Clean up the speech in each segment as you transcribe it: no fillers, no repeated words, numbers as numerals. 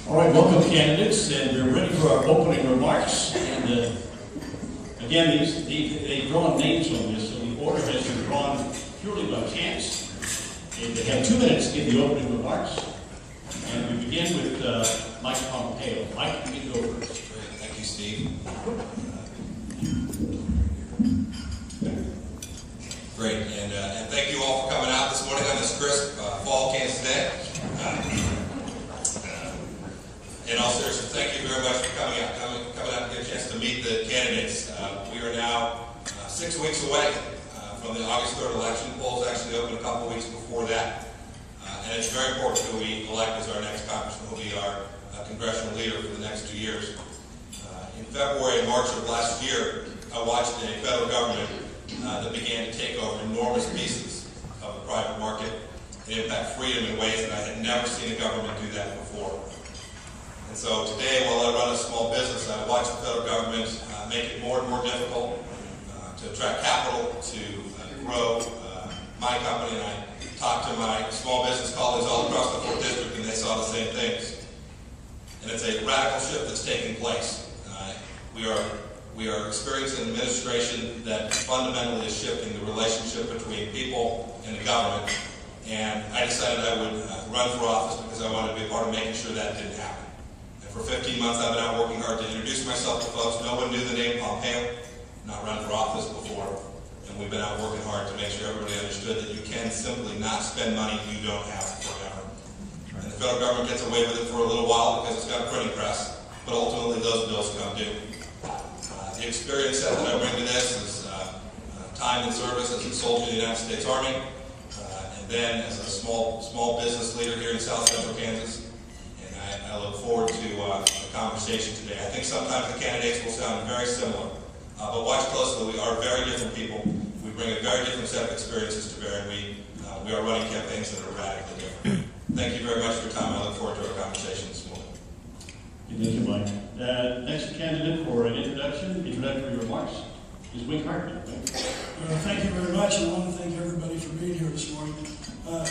All right, welcome candidates, and we're ready for our opening remarks. And again, they've drawn names on this, so the order has been drawn purely by chance. And they have 2 minutes to give the opening remarks. And we begin with Mike Pompeo. Mike, you can go first. Great, thank you, Steve. Great, and thank you all for coming out this morning on this crisp fall Kansas day. In all seriousness, thank you very much for coming out and get a chance to meet the candidates. We are now 6 weeks away from the August 3rd election. Polls actually opened a couple weeks before that. And it's very important who we elect as our next congressman, who will be our congressional leader for the next 2 years. In February and March of last year, I watched a federal government that began to take over enormous pieces of the private market and impact freedom in ways that I had never seen a government do that before. And so today, while I run a small business, I watch the federal government make it more and more difficult to attract capital, to grow my company. And I talked to my small business colleagues all across the 4th District, and they saw the same things. And it's a radical shift that's taking place. We are experiencing an administration that fundamentally is shifting the relationship between people and the government. And I decided I would run for office because I wanted to be a part of making sure that didn't happen. For 15 months, I've been out working hard to introduce myself to folks. No one knew the name Pompeo, not run for office before. And we've been out working hard to make sure everybody understood that you can simply not spend money you don't have forever. And the federal government gets away with it for a little while because it's got a printing press, but ultimately those bills come due. The experience that I bring to this is time in service as a soldier in the United States Army, and then as a small business leader here in South Central Kansas. I look forward to the conversation today. I think sometimes the candidates will sound very similar, but watch closely. We are very different people. We bring a very different set of experiences to bear, and we are running campaigns that are radically different. Thank you very much for your time. I look forward to our conversation this morning. Thank you, Mike. Next candidate for an introductory remarks is Hartman. Thank you very much. I want to thank everybody for being here this morning.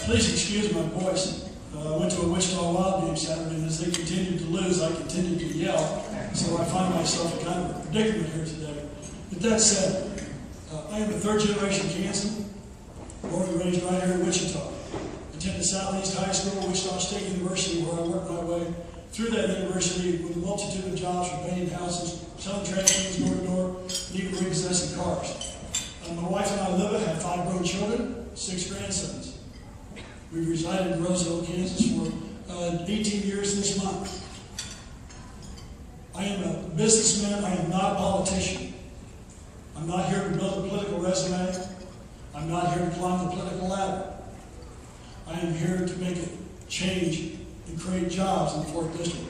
Please excuse my voice. I went to a Wichita Wild game Saturday, and as they continued to lose, I continued to yell. So I find myself in kind of a predicament here today. But that said, I am a third-generation Kansan, born and raised right here in Wichita. Attended Southeast High School, Wichita State University, where I worked my way through that university with a multitude of jobs from painting houses, selling trash cans door to door, and even repossessing cars. My wife and I live it, have 5 grown children, 6 grandsons. We've resided in Roseville, Kansas for 18 years this month. I am a businessman. I am not a politician. I'm not here to build a political resume. I'm not here to climb the political ladder. I am here to make a change and create jobs in the 4th District.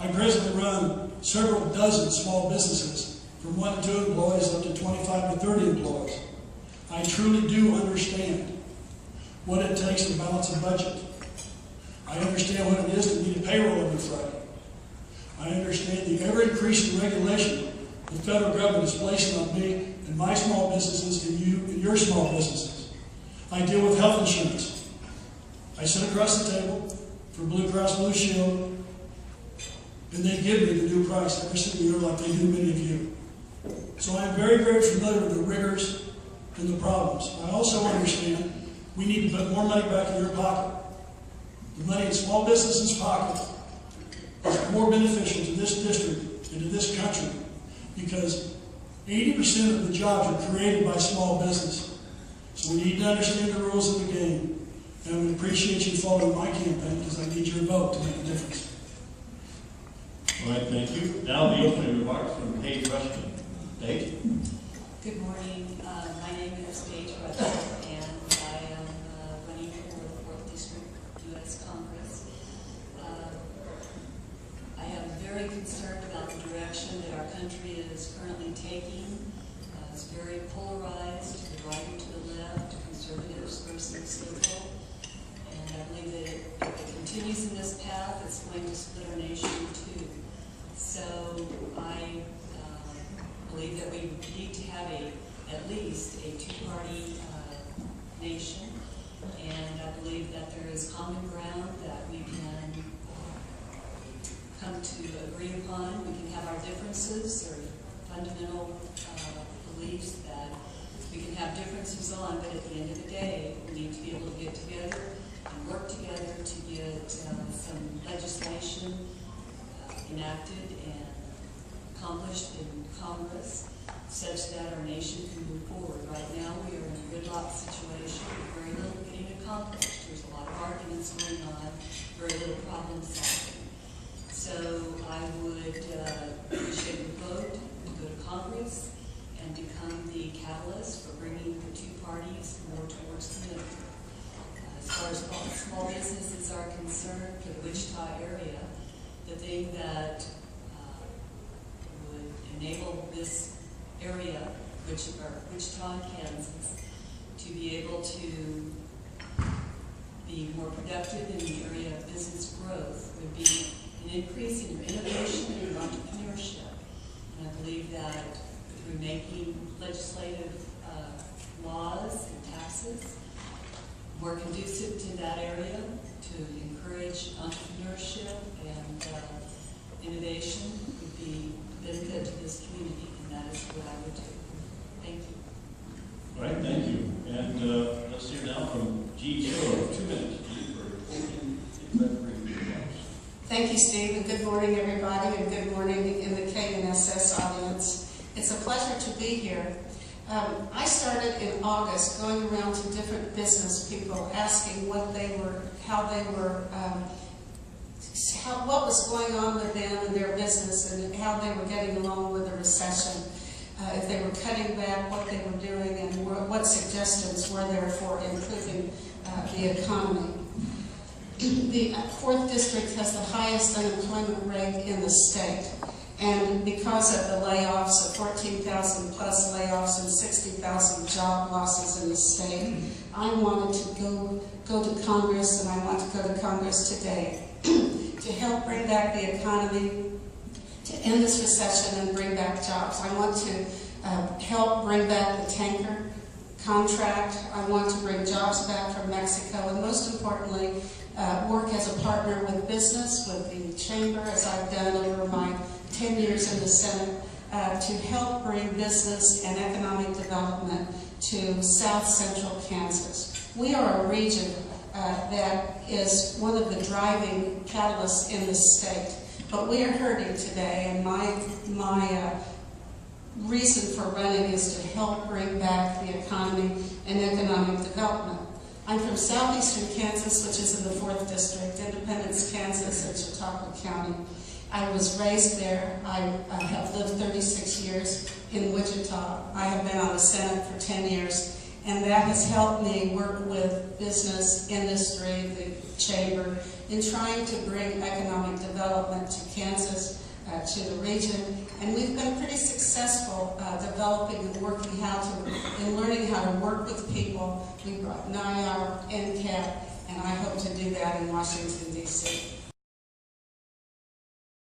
I presently run several dozen small businesses, from 1 to 2 employees up to 25 to 30 employees. I truly do understand what it takes to balance a budget. I understand what it is to need a payroll every Friday. I understand the ever-increasing regulation the federal government is placing on me and my small businesses and you and your small businesses. I deal with health insurance. I sit across the table for Blue Cross Blue Shield, and they give me the new price every single year like they do many of you. So I'm very, very familiar with the rigors and the problems. I also understand we need to put more money back in your pocket. The money in small businesses' pocket is more beneficial to this district and to this country because 80% of the jobs are created by small business. So we need to understand the rules of the game. And I would appreciate you following my campaign because I need your vote to make a difference. All right, thank you. Now the opening remarks from Paige Rutschmann. Paige? Good morning. My name is Paige Rutschmann, and I am running for the 4th District U.S. Congress. I am very concerned about the direction that our country is currently taking. It's very polarized, to the right and to the left, conservatives versus liberal. And I believe that if it continues in this path, it's going to split our nation too. So I believe that we need to have at least a 2-party nation, and I believe that there is common ground that we can come to agree upon. We can have our differences or fundamental beliefs that we can have differences on, but at the end of the day, we need to be able to get together and work together to get some legislation enacted and accomplished in Congress such that our nation can move forward. Right now, we are in a gridlock situation with very little getting accomplished. There's a lot of arguments going on, very little problem solving. So I would appreciate your vote to go to Congress and become the catalyst for bringing the two parties more towards the middle. As far as small businesses are concerned, for the Wichita area, the thing that would enable this area, Wichita, Kansas, to be able to be more productive in the area of business growth would be an increase in your innovation and your entrepreneurship. And I believe that through making legislative laws and taxes more conducive to that area, to encourage entrepreneurship and innovation would be a benefit to this community, and that is what I would do. Thank you. All right, thank you. And let's hear now from G. Schodorf. 2 minutes, G, for opening introductory remarks. Thank you, Steve, and good morning, everybody, and good morning in the KNSS audience. It's a pleasure to be here. I started in August going around to different business people asking what they were, what was going on with them and their business and how they were getting along with the recession. If they were cutting back, what they were doing, and what suggestions were there for improving the economy. The 4th District has the highest unemployment rate in the state. And because of the layoffs, of 14,000 plus layoffs and 60,000 job losses in the state, I wanted to go to Congress, and I want to go to Congress today to help bring back the economy, to end this recession and bring back jobs. I want to help bring back the tanker contract. I want to bring jobs back from Mexico, and most importantly, work as a partner with business, with the chamber, as I've done over my 10 years in the Senate, to help bring business and economic development to South Central Kansas. We are a region that is one of the driving catalysts in the state, but we are hurting today, and my reason for running is to help bring back the economy and economic development. I'm from southeastern Kansas, which is in the 4th District, Independence, Kansas, and Chautauqua County. I was raised there. I have lived 36 years in Wichita. I have been on the Senate for 10 years, and that has helped me work with business, industry, the chamber, in trying to bring economic development to Kansas, to the region, and we've been pretty successful developing and and learning how to work with people. We brought NIAR, NCAP, and I hope to do that in Washington, D.C.